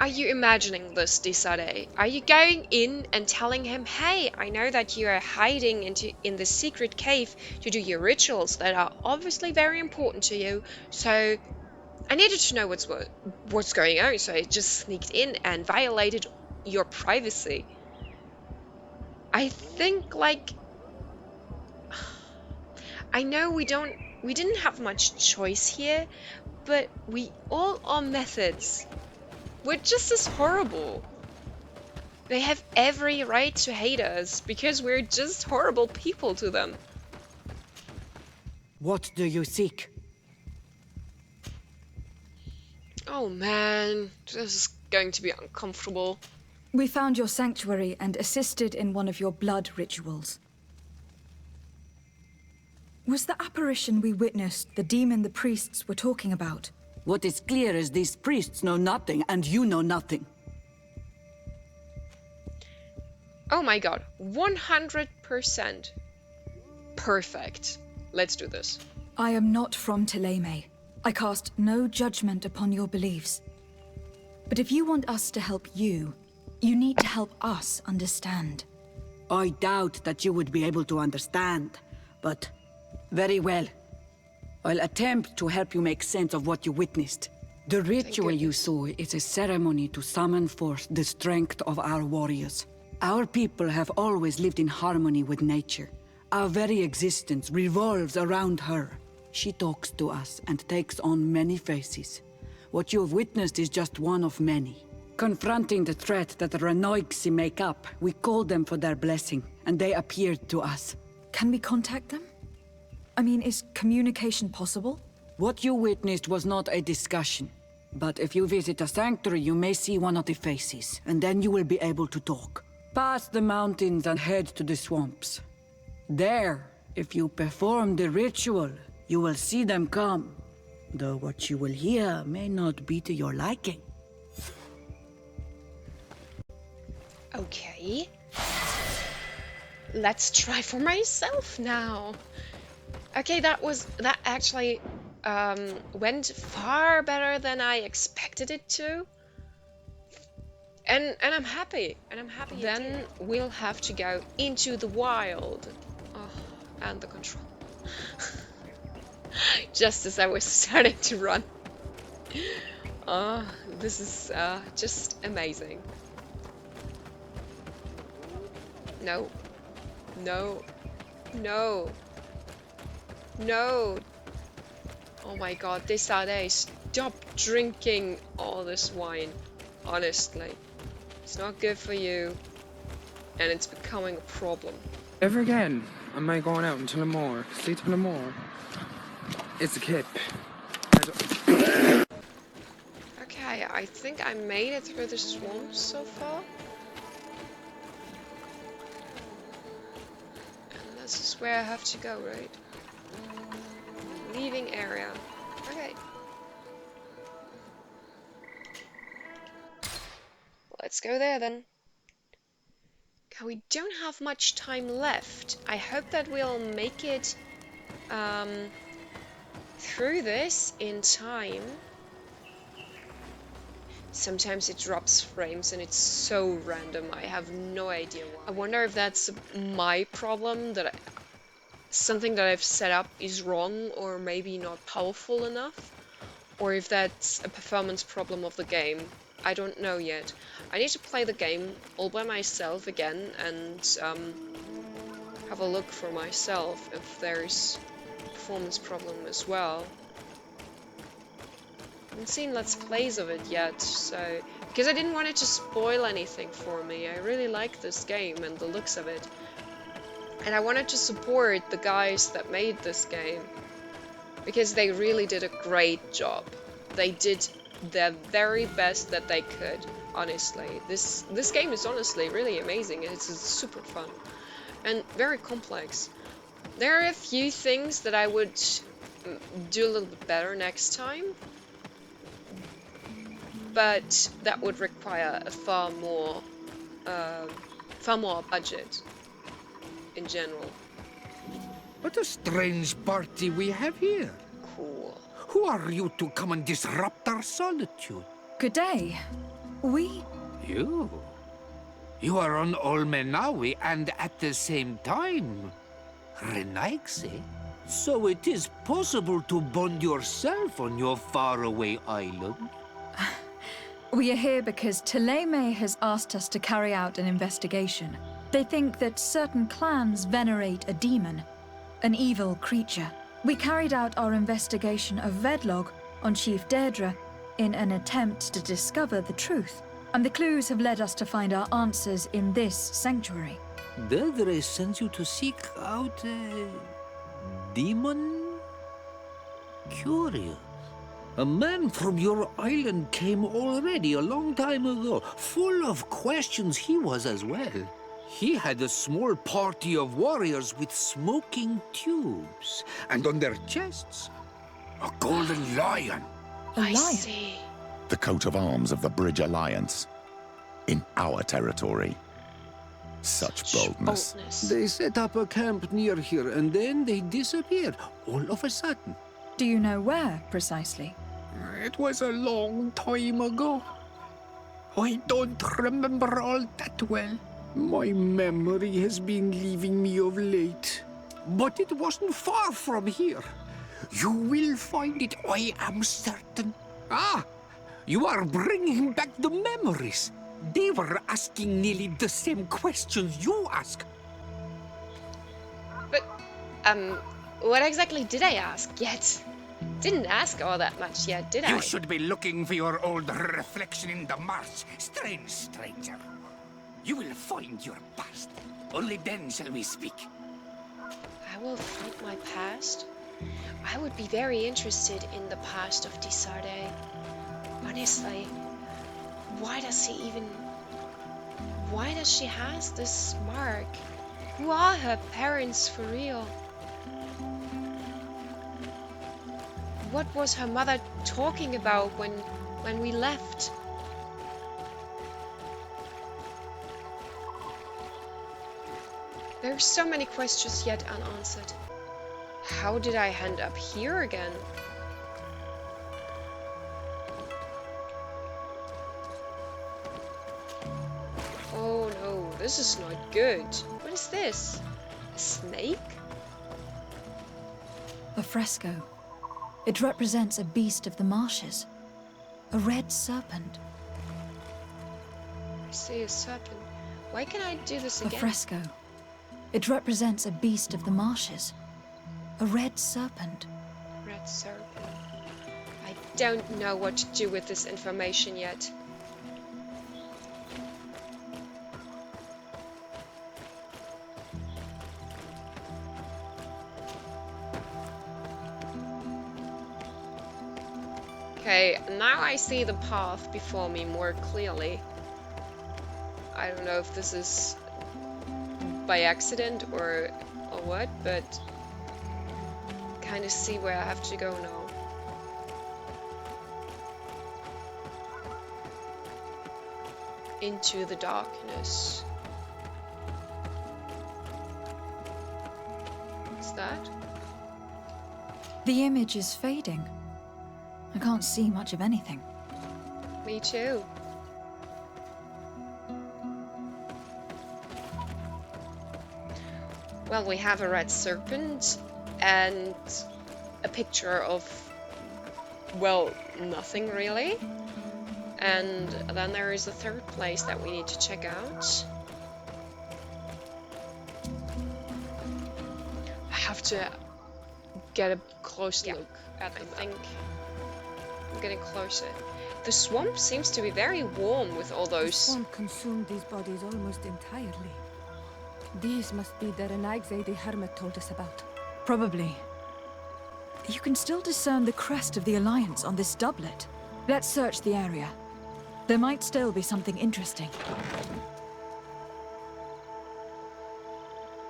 are you imagining this, Desade? Are you going in and telling him, hey, I know that you are hiding in the secret cave to do your rituals that are obviously very important to you, so I needed to know what's going on, so I just sneaked in and violated your privacy. I think, like, I know we didn't have much choice here, but all our methods were just as horrible. They have every right to hate us because we're just horrible people to them. What do you seek? Oh man, this is going to be uncomfortable. We found your sanctuary and assisted in one of your blood rituals. Was the apparition we witnessed the demon the priests were talking about? What is clear is these priests know nothing, and you know nothing. Oh my god, 100%. Perfect. Let's do this. I am not from Theleme. I cast no judgment upon your beliefs. But if you want us to help you, you need to help us understand. I doubt that you would be able to understand, but very well. I'll attempt to help you make sense of what you witnessed. The ritual you saw is a ceremony to summon forth the strength of our warriors. Our people have always lived in harmony with nature. Our very existence revolves around her. She talks to us and takes on many faces. What you have witnessed is just one of many. Confronting the threat that the Renoigsi make up, we called them for their blessing, and they appeared to us. Can we contact them? I mean, is communication possible? What you witnessed was not a discussion. But if you visit a sanctuary, you may see one of the faces, and then you will be able to talk. Pass the mountains and head to the swamps. There, If you perform the ritual, you will see them come. Though what you will hear may not be to your liking. Okay. Let's try for myself now. Okay, that actually went far better than I expected it to. And I'm happy. Then we'll have to go into the wild. Oh, and the control. Just as I was starting to run. Oh, this is just amazing. No. No. No. No. Oh my god, Desade, stop drinking all this wine. Honestly. It's not good for you. And it's becoming a problem. Never again am I going out until more. Stay till more. It's a kip. Okay, I think I made it through the swamp so far. And this is where I have to go, right? Leaving area. Okay. Let's go there then. Okay, we don't have much time left. I hope that we'll make it through this in time. Sometimes it drops frames and it's so random. I have no idea why. I wonder if that's my problem, that something that I've set up is wrong or maybe not powerful enough, or if that's a performance problem of the game. I don't know yet. I need to play the game all by myself again and have a look for myself if there's a performance problem as well. I haven't seen Let's Plays of it yet, so because I didn't want it to spoil anything for me. I really like this game and the looks of it. And I wanted to support the guys that made this game, because they really did a great job. They did their very best that they could, honestly. This game is honestly really amazing. It's super fun and very complex. There are a few things that I would do a little bit better next time, but that would require a far more budget in general. What a strange party we have here. Cool. Who are you to come and disrupt our solitude? Good day. You? You are on Olmenawi and at the same time Renaigse? So it is possible to bond yourself on your faraway island? We are here because Theleme has asked us to carry out an investigation. They think that certain clans venerate a demon, an evil creature. We carried out our investigation of Vedlog on Chief Deirdre in an attempt to discover the truth, and the clues have led us to find our answers in this sanctuary. Deirdre sends you to seek out a demon? Curious. A man from your island came already a long time ago. Full of questions he was as well. He had a small party of warriors with smoking tubes, and on their chests, a golden lion. I see. The coat of arms of the Bridge Alliance. In our territory. Such boldness. They set up a camp near here, and then they disappeared, all of a sudden. Do you know where, precisely? It was a long time ago. I don't remember all that well. My memory has been leaving me of late. But it wasn't far from here. You will find it, I am certain. Ah! You are bringing back the memories. They were asking nearly the same questions you ask. But, what exactly did I ask yet? Didn't ask all that much yet, did I? You should be looking for your old reflection in the marsh, strange stranger. You will find your past. Only then shall we speak. I will find my past? I would be very interested in the past of Desade. Honestly, why does she has this mark? Who are her parents for real? what was her mother talking about when we left? There are so many questions yet unanswered. How did I end up here again? Oh no, this is not good. What is this? A snake? A fresco. It represents a beast of the marshes. A red serpent. I see a serpent. Why can I do this A again? fresco. It represents a beast of the marshes. A red serpent. Red serpent. I don't know what to do with this information yet. Okay, now I see the path before me more clearly. I don't know if this is by accident or what, but kind of see where I have to go now. Into the darkness. What's that? The image is fading. I can't see much of anything. Me too. Well, we have a red serpent and a picture of, well, nothing really. And then there is a third place that we need to check out. I have to get a close look at the thing. I'm getting closer. The swamp seems to be very warm with all those. The swamp consumed these bodies almost entirely. These must be the Renaigse the Hermit told us about. Probably. You can still discern the crest of the Alliance on this doublet. Let's search the area. There might still be something interesting.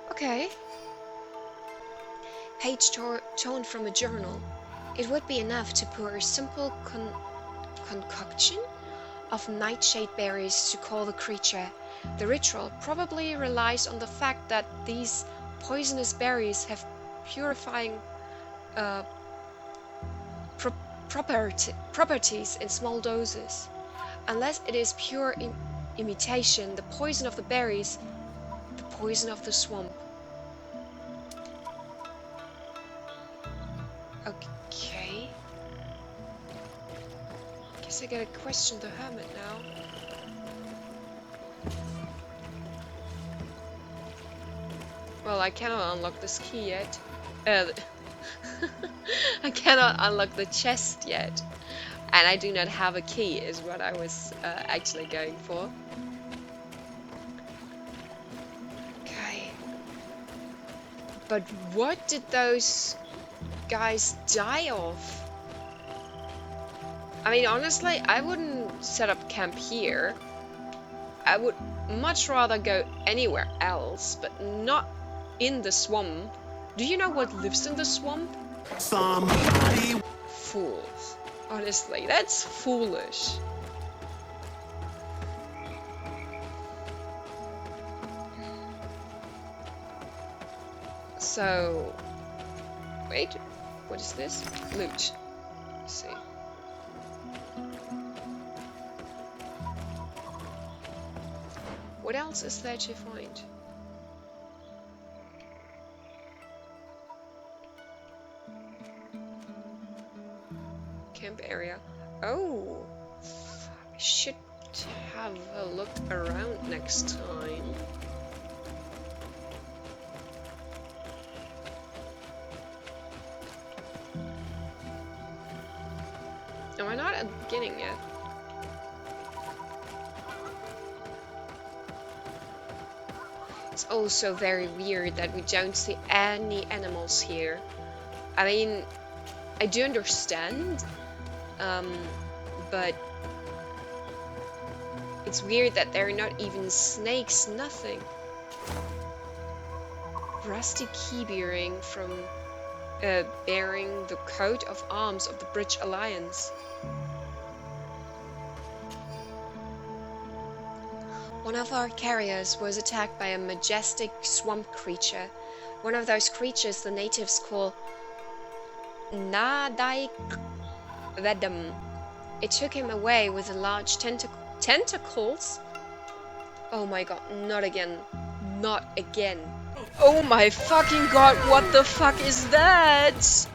Okay. Page torn from a journal. It would be enough to pour a simple concoction of nightshade berries to call the creature. The ritual probably relies on the fact that these poisonous berries have purifying properties in small doses. Unless it is pure imitation, the poison of the berries, the poison of the swamp. Okay. Guess I gotta question the hermit now. Well, I cannot unlock this key yet. I cannot unlock the chest yet. And I do not have a key, is what I was actually going for. Okay. But what did those guys die of? I mean, honestly, I wouldn't set up camp here. I would much rather go anywhere else, but not in the swamp. Do you know what lives in the swamp? Somebody. Fools. Honestly, that's foolish. So, wait, what is this? Loot. Let's see. What else is there to find? Camp area. Oh, I should have a look around next time. No, we're not at the beginning yet. It's also very weird that we don't see any animals here. I mean, I do understand, but it's weird that there are not even snakes, nothing. Rusty key bearing from bearing the coat of arms of the Bridge Alliance. One of our carriers was attacked by a majestic swamp creature. One of those creatures the natives call Nadaikvedam. It took him away with a large tentacles? Oh my god, not again. Not again. Oh my fucking god, what the fuck is that?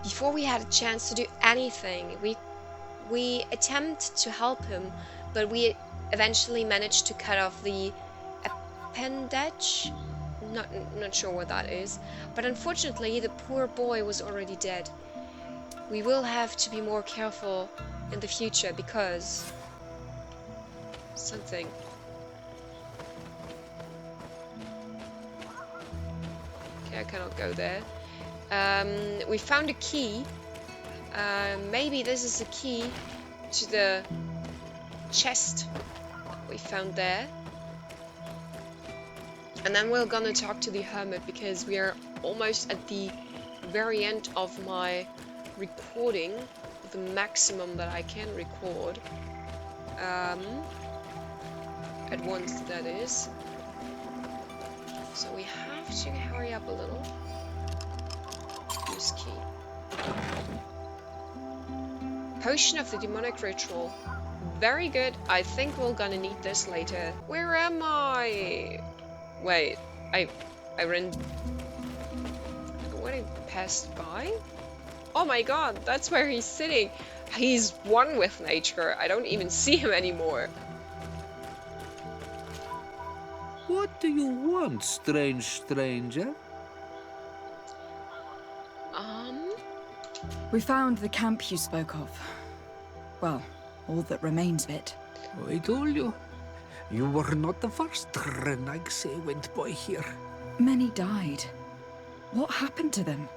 Before we had a chance to do anything, we attempted to help him, but we eventually managed to cut off the appendage. Not sure what that is, but unfortunately the poor boy was already dead. We will have to be more careful in the future because something. Okay, I cannot go there. We found a key. Maybe this is the key to the chest we found there. And then we're gonna talk to the hermit because we are almost at the very end of my recording, the maximum that I can record at once, that is. So we have to hurry up a little. Use key. Potion of the demonic ritual. Very good. I think we're gonna need this later. Where am I? Wait, I ran. What, I passed by? Oh my god, that's where he's sitting. He's one with nature. I don't even see him anymore. What do you want, strange stranger? We found the camp you spoke of. Well, all that remains of it. I told you. You were not the first Renaigse went by here. Many died. What happened to them?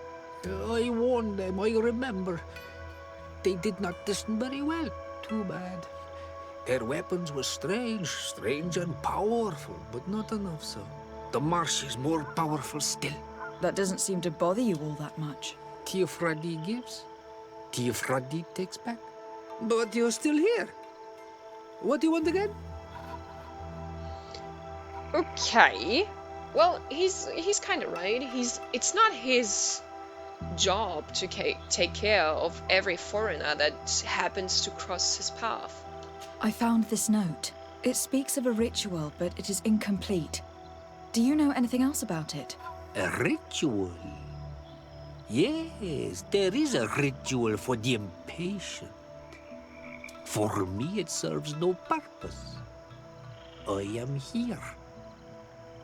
I warned them, I remember. They did not listen very well. Too bad. Their weapons were strange and powerful, but not enough so. The marsh is more powerful still. That doesn't seem to bother you all that much. Teofradi gives, Teofradi takes back. But you're still here. What do you want again? Okay. Well, he's kind of right. It's not his job to take care of every foreigner that happens to cross his path. I found this note. It speaks of a ritual, but it is incomplete. Do you know anything else about it? A ritual? Yes, there is a ritual for the impatient. For me, it serves no purpose. I am here.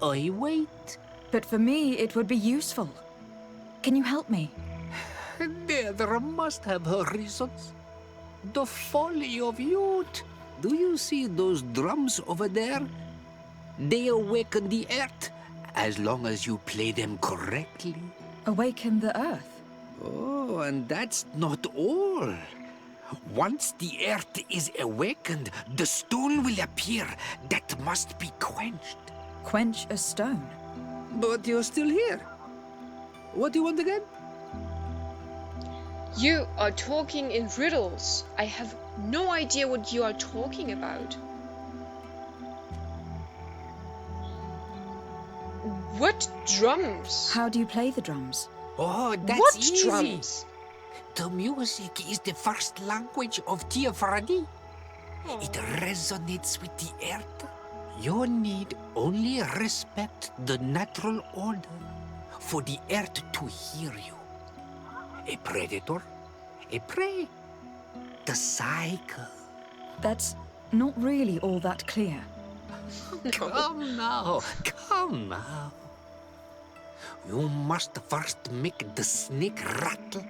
I wait. But for me, it would be useful. Can you help me? There must have her reasons. The folly of youth. Do you see those drums over there? They awaken the earth, as long as you play them correctly. Awaken the earth? Oh, and that's not all. Once the earth is awakened, the stone will appear that must be quenched. Quench a stone? But you're still here. What do you want again? You are talking in riddles. I have no idea what you are talking about. What drums? How do you play the drums? Oh, that's what easy. Drums? The music is the first language of Teofradi. It resonates with the earth. You need only respect the natural order for the earth to hear you. A predator, a prey, the cycle. That's not really all that clear. Come now, come now. You must first make the snake rattle,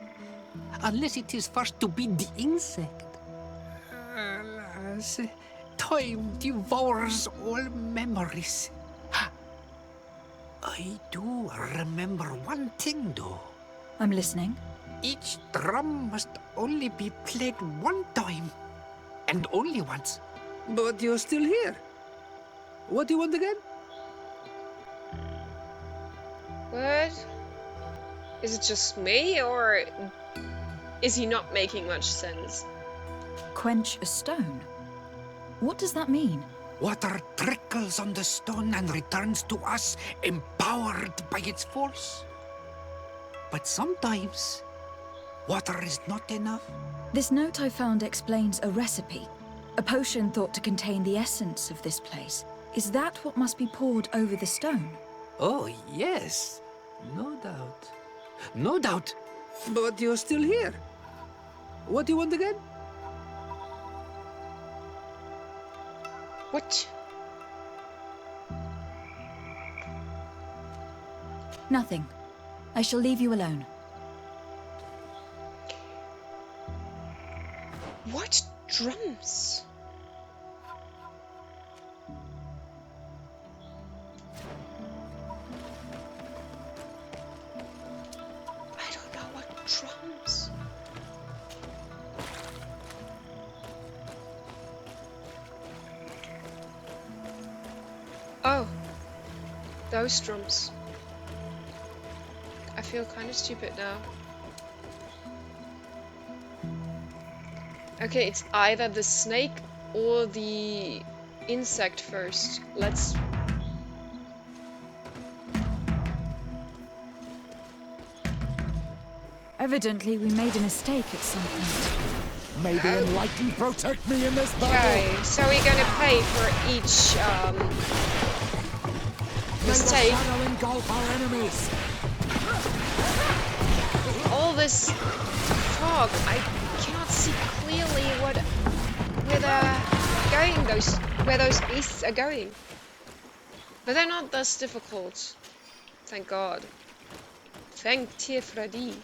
unless it is first to be the insect. Alas, time devours all memories. I do remember one thing, though. I'm listening. Each drum must only be played one time, and only once. But you're still here. What do you want again? What? Is it just me, or is he not making much sense? Quench a stone? What does that mean? Water trickles on the stone and returns to us, empowered by its force. But sometimes, water is not enough. This note I found explains a recipe. A potion thought to contain the essence of this place. Is that what must be poured over the stone? Oh, yes. No doubt. No doubt. But you're still here. What do you want again? What? Nothing. I shall leave you alone. What drums? I don't know what drums. Oh, those drums. I feel kind of stupid now. Okay, it's either the snake or the insect first. Let's... Evidently, we made a mistake at some point. May the enlightened protect me in this battle! Okay, so we're gonna pay for each mistake. May the shadow engulf our enemies! With all this fog, I cannot see clearly where those beasts are going. But they're not thus difficult. Thank God. Thank Tier Freddy.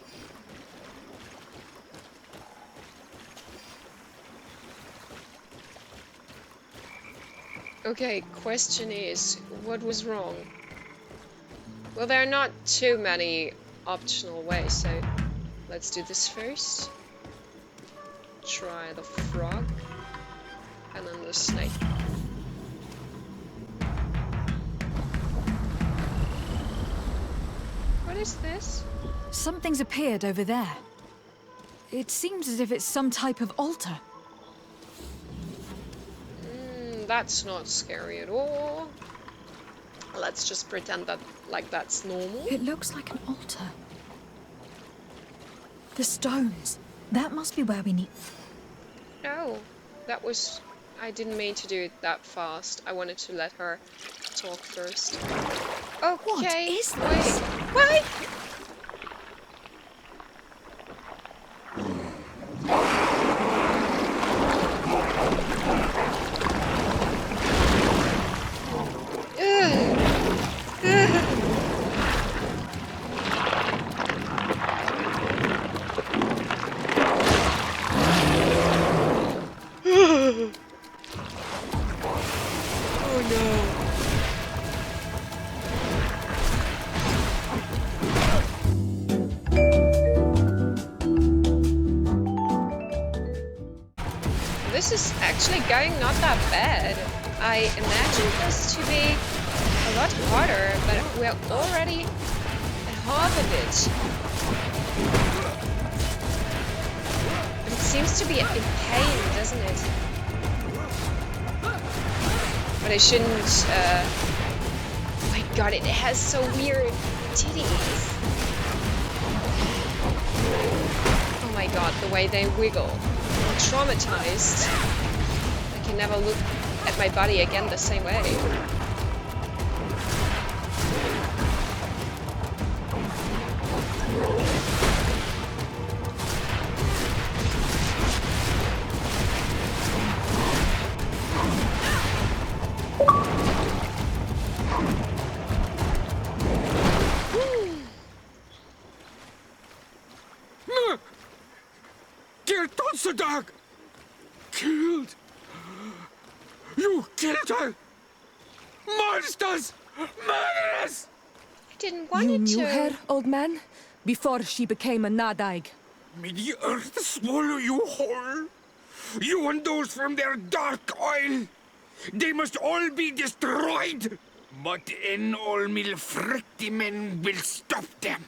Okay, question is, what was wrong? Well, there are not too many optional ways, so let's do this first. Try the frog, and then the snake. What is this? Something's appeared over there. It seems as if it's some type of altar. That's not scary at all. Let's just pretend that like that's normal. It looks like an altar. The stones. That must be where we need... No, that was... I didn't mean to do it that fast. I wanted to let her talk first. Okay. What is this? Wait! Oh no. This is actually going not that bad. I imagined this to be a lot harder, but we're already at half of it. But it seems to be in pain, doesn't it? But I shouldn't, oh my god, it has so weird titties. Oh my god, the way they wiggle. I'm traumatized. I can never look at my body again the same way. Dear Dog! Killed! You killed her! Monsters! Murderers! I didn't want You it knew to. her, old man? Before she became a Nadaig. May the earth swallow you whole! You and those from their dark oil! They must all be destroyed! But en all mil friktimen will stop them.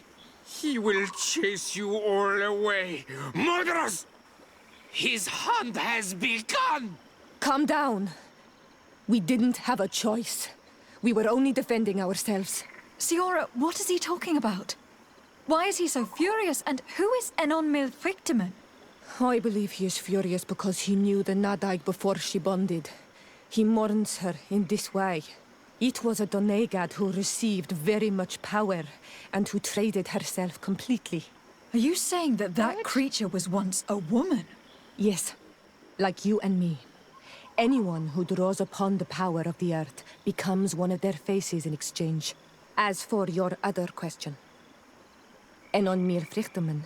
He will chase you all away. Murderers! His hunt has begun! Calm down. We didn't have a choice. We were only defending ourselves. Siora, what is he talking about? Why is he so furious, and who is Enon Milfrictimen? I believe he is furious because he knew the Nadaig before she bonded. He mourns her in this way. It was a Donegad who received very much power, and who traded herself completely. Are you saying that that creature was once a woman? Yes, like you and me. Anyone who draws upon the power of the earth becomes one of their faces in exchange. As for your other question, Enon Milfrictimen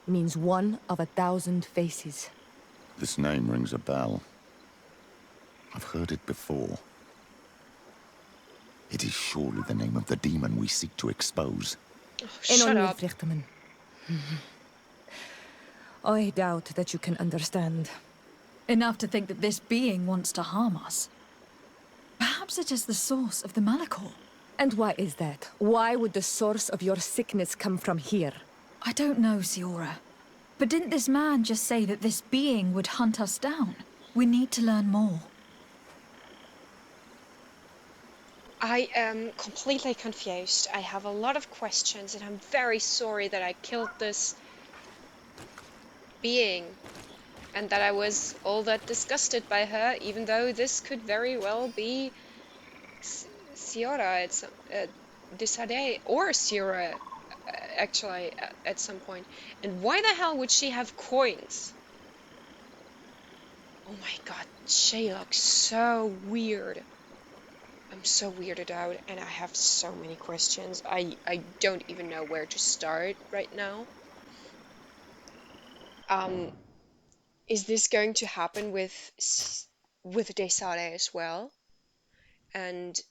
means one of 1,000 faces. This name rings a bell. I've heard it before. It is surely the name of the demon we seek to expose. Oh, shut up. Milfrictimen. I doubt that you can understand. Enough to think that this being wants to harm us. Perhaps it is the source of the Malachor. And why is that? Why would the source of your sickness come from here? I don't know, Siora. But didn't this man just say that this being would hunt us down? We need to learn more. I am completely confused. I have a lot of questions, and I'm very sorry that I killed this being, and that I was all that disgusted by her, even though this could very well be Siora, it's Desade, or Siora, actually, at some point. And why the hell would she have coins? Oh my god, she looks so weird. I'm so weirded out, and I have so many questions. I don't even know where to start right now. Is this going to happen with Desade as well? And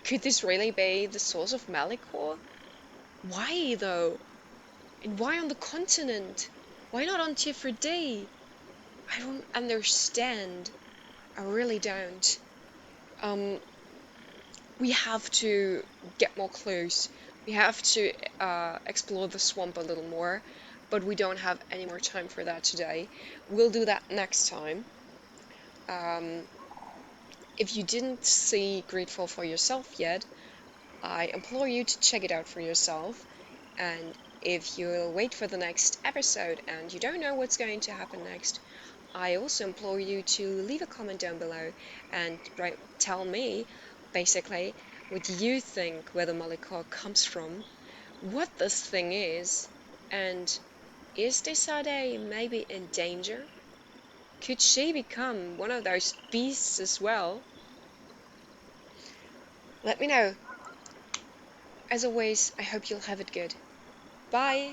could this really be the source of Malachor? Why though? And why on the continent? Why not on Tiferde? I don't understand. I really don't. We have to get more clues. We have to explore the swamp a little more, but we don't have any more time for that today. We'll do that next time. If you didn't see Greedfall for yourself yet, I implore you to check it out for yourself. And if you'll wait for the next episode and you don't know what's going to happen next, I also implore you to leave a comment down below and tell me, basically, what you think where the Malachor comes from, what this thing is, and is Desade maybe in danger? Could she become one of those beasts as well? Let me know. As always, I hope you'll have it good. Bye!